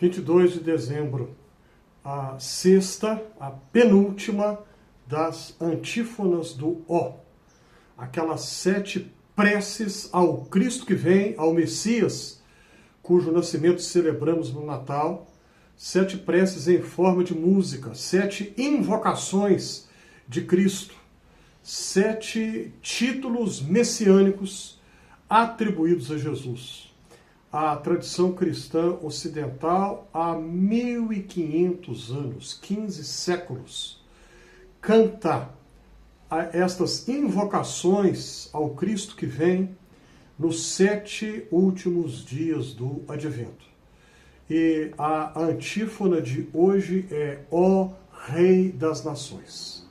22 de dezembro, a sexta, a penúltima das antífonas do Ó. Aquelas 7 preces ao Cristo que vem, ao Messias, cujo nascimento celebramos no Natal. 7 preces em forma de música, 7 invocações de Cristo, 7 títulos messiânicos atribuídos a Jesus. A tradição cristã ocidental, há 1500 anos, 15 séculos, canta estas invocações ao Cristo que vem nos 7 últimos dias do Advento. E a antífona de hoje é Ó Rei das Nações.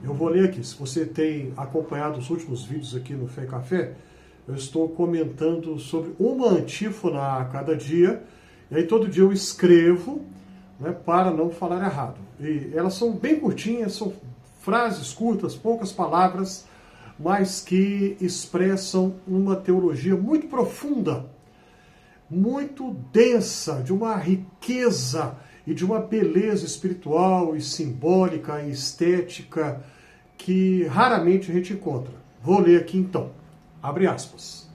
Eu vou ler aqui. Se você tem acompanhado os últimos vídeos aqui no Fé e Café, eu estou comentando sobre uma antífona a cada dia, e aí todo dia eu escrevo, né, para não falar errado. E elas são bem curtinhas, são frases curtas, poucas palavras, mas que expressam uma teologia muito profunda, muito densa, de uma riqueza e de uma beleza espiritual e simbólica e estética que raramente a gente encontra. Vou ler aqui então. Abre aspas.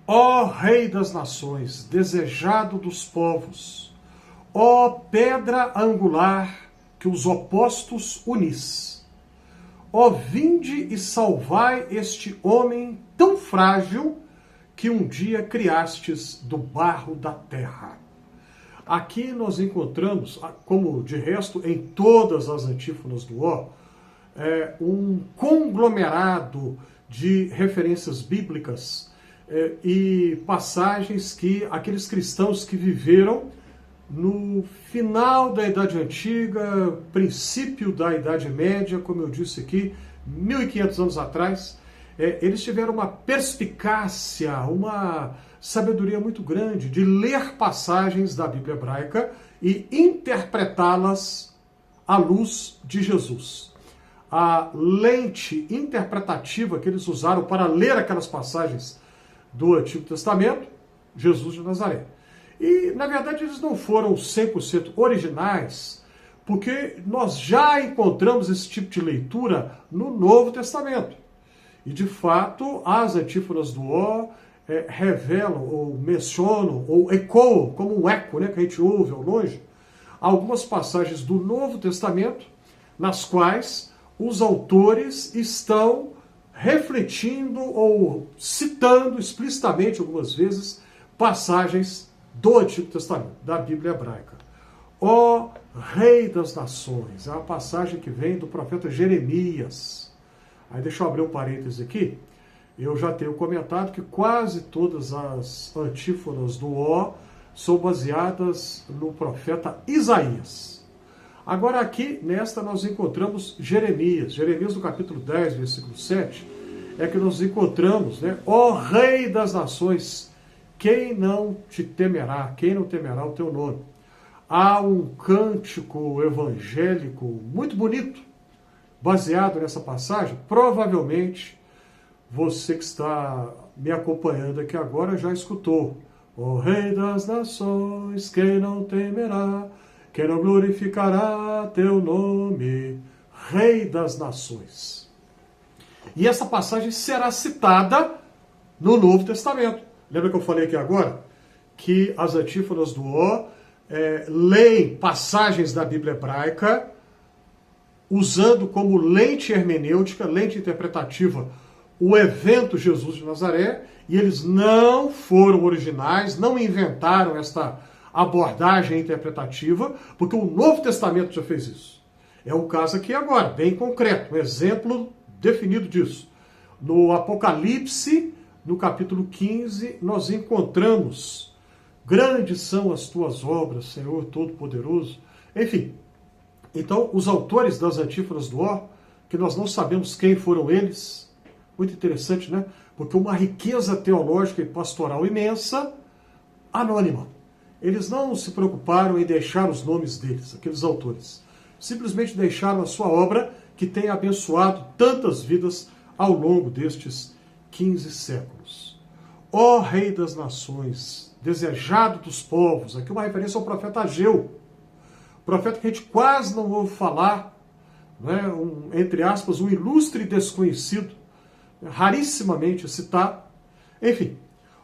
Ó Rei das Nações, desejado dos povos, ó pedra angular que os opostos unis, ó vinde e salvai este homem tão frágil que um dia criastes do barro da terra. Aqui nós encontramos, como de resto em todas as antífonas do Ó, um conglomerado de referências bíblicas e passagens que aqueles cristãos que viveram no final da Idade Antiga, princípio da Idade Média, como eu disse aqui, 1500 anos atrás, eles tiveram uma perspicácia, uma sabedoria muito grande de ler passagens da Bíblia hebraica e interpretá-las à luz de Jesus. A lente interpretativa que eles usaram para ler aquelas passagens do Antigo Testamento, Jesus de Nazaré. E, na verdade, eles não foram 100% originais, porque nós já encontramos esse tipo de leitura no Novo Testamento. E, de fato, as antífonas do Ó revelam, ou mencionam, ou ecoam, como um eco, né, que a gente ouve ao longe, algumas passagens do Novo Testamento, nas quais os autores estão refletindo ou citando explicitamente, algumas vezes, passagens do Antigo Testamento, da Bíblia hebraica. Ó Rei das Nações, é uma passagem que vem do profeta Jeremias. Aí deixa eu abrir um parêntese aqui. Eu já tenho comentado que quase todas as antífonas do Ó são baseadas no profeta Isaías. Agora aqui, nesta, nós encontramos Jeremias. Jeremias, no capítulo 10, versículo 7, é que nós encontramos, né? Ó Rei das Nações, quem não te temerá? Quem não temerá o teu nome? Há um cântico evangélico muito bonito, baseado nessa passagem. Provavelmente, você que está me acompanhando aqui agora já escutou. Ó Rei das Nações, quem não temerá? Quem não glorificará teu nome, Rei das Nações. E essa passagem será citada no Novo Testamento. Lembra que eu falei aqui agora? Que as antífonas do Ó leem passagens da Bíblia hebraica, usando como lente hermenêutica, lente interpretativa, o evento Jesus de Nazaré, e eles não foram originais, não inventaram esta abordagem interpretativa, porque o Novo Testamento já fez isso. É o caso aqui agora, bem concreto, um exemplo definido disso. No Apocalipse, no capítulo 15, nós encontramos: grandes são as tuas obras, Senhor Todo-Poderoso. Enfim, então os autores das antífonas do Ó, que nós não sabemos quem foram eles, muito interessante, né? Porque uma riqueza teológica e pastoral imensa, anônima. Eles não se preocuparam em deixar os nomes deles, aqueles autores. Simplesmente deixaram a sua obra, que tem abençoado tantas vidas ao longo destes 15 séculos. Ó Rei das Nações, desejado dos povos. Aqui uma referência ao profeta Ageu, profeta que a gente quase não ouve falar, né? Entre aspas, um ilustre desconhecido, rarissimamente citado. Enfim,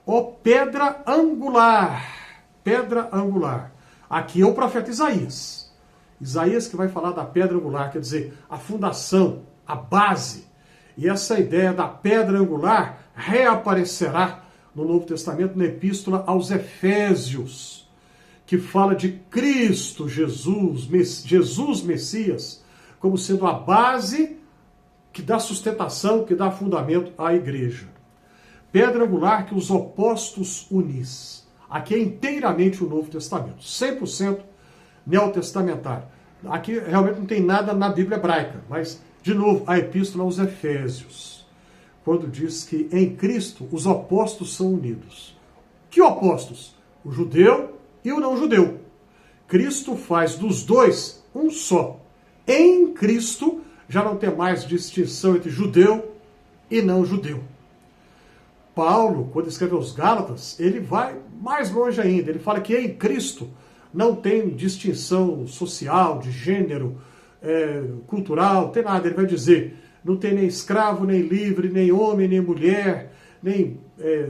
ó pedra angular, pedra angular. Aqui é o profeta Isaías. Isaías que vai falar da pedra angular, quer dizer, a fundação, a base. E essa ideia da pedra angular reaparecerá no Novo Testamento, na Epístola aos Efésios, que fala de Cristo Jesus, Jesus Messias, como sendo a base que dá sustentação, que dá fundamento à igreja. Pedra angular que os opostos unis. Aqui é inteiramente o Novo Testamento, 100% neotestamentário. Aqui realmente não tem nada na Bíblia hebraica, mas, de novo, a Epístola aos Efésios, quando diz que em Cristo os opostos são unidos. Que opostos? O judeu e o não judeu. Cristo faz dos dois um só. Em Cristo já não tem mais distinção entre judeu e não judeu. Paulo, quando escreve aos Gálatas, ele vai mais longe ainda. Ele fala que em Cristo não tem distinção social, de gênero, cultural, não tem nada. Ele vai dizer, não tem nem escravo, nem livre, nem homem, nem mulher, nem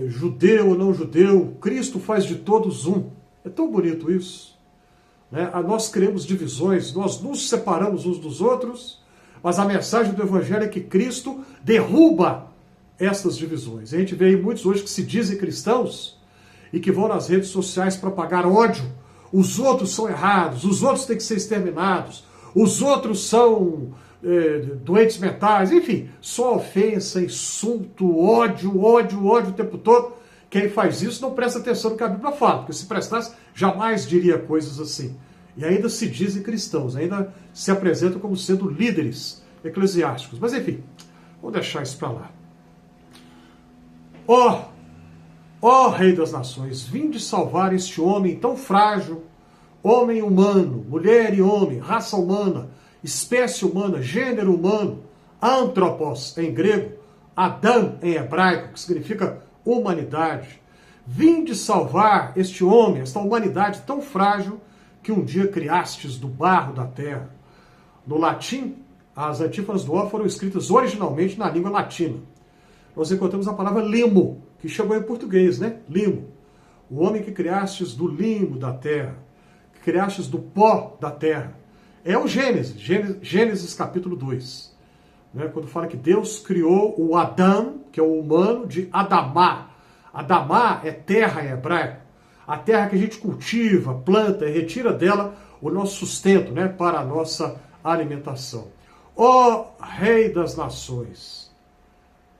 judeu ou não judeu. Cristo faz de todos um. É tão bonito isso. Né? Nós criamos divisões, nós nos separamos uns dos outros, mas a mensagem do Evangelho é que Cristo derruba essas divisões. A gente vê aí muitos hoje que se dizem cristãos e que vão nas redes sociais propagar ódio. Os outros são errados, os outros têm que ser exterminados, os outros são doentes mentais, enfim, só ofensa, insulto, ódio o tempo todo. Quem faz isso não presta atenção no que a Bíblia fala, porque se prestasse, jamais diria coisas assim. E ainda se dizem cristãos, ainda se apresentam como sendo líderes eclesiásticos. Mas enfim, vamos deixar isso para lá. Ó Rei das Nações, vinde salvar este homem tão frágil, homem humano, mulher e homem, raça humana, espécie humana, gênero humano, anthropos em grego, Adam em hebraico, que significa humanidade. Vinde salvar este homem, esta humanidade tão frágil que um dia criastes do barro da terra. No latim, as antífonas do Ó foram escritas originalmente na língua latina. Nós encontramos a palavra limo, que chegou em português, né? Limo. O homem que criastes do limo da terra, que criastes do pó da terra. É o Gênesis capítulo 2. Né? Quando fala que Deus criou o Adão, que é o humano, de Adamá. Adamá é terra em hebraico. A terra que a gente cultiva, planta e retira dela o nosso sustento, né? Para a nossa alimentação. Ó Rei das Nações,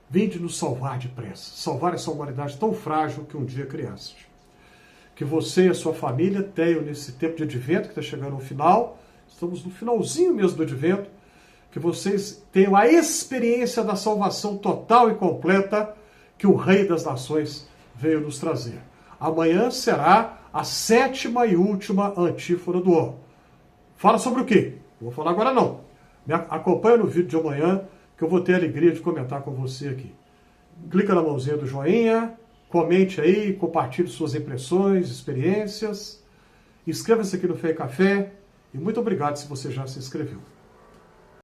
vinde nos salvar depressa, salvar essa humanidade tão frágil que um dia criaste. Que você e a sua família tenham nesse tempo de advento, que está chegando ao final, estamos no finalzinho mesmo do advento, que vocês tenham a experiência da salvação total e completa que o Rei das Nações veio nos trazer. Amanhã será a 7ª e última antífona do Ó. Fala sobre o quê? Não vou falar agora não. Me acompanha no vídeo de amanhã, que eu vou ter a alegria de comentar com você aqui. Clica na mãozinha do joinha, comente aí, compartilhe suas impressões, experiências, inscreva-se aqui no Fé e Café, e muito obrigado se você já se inscreveu.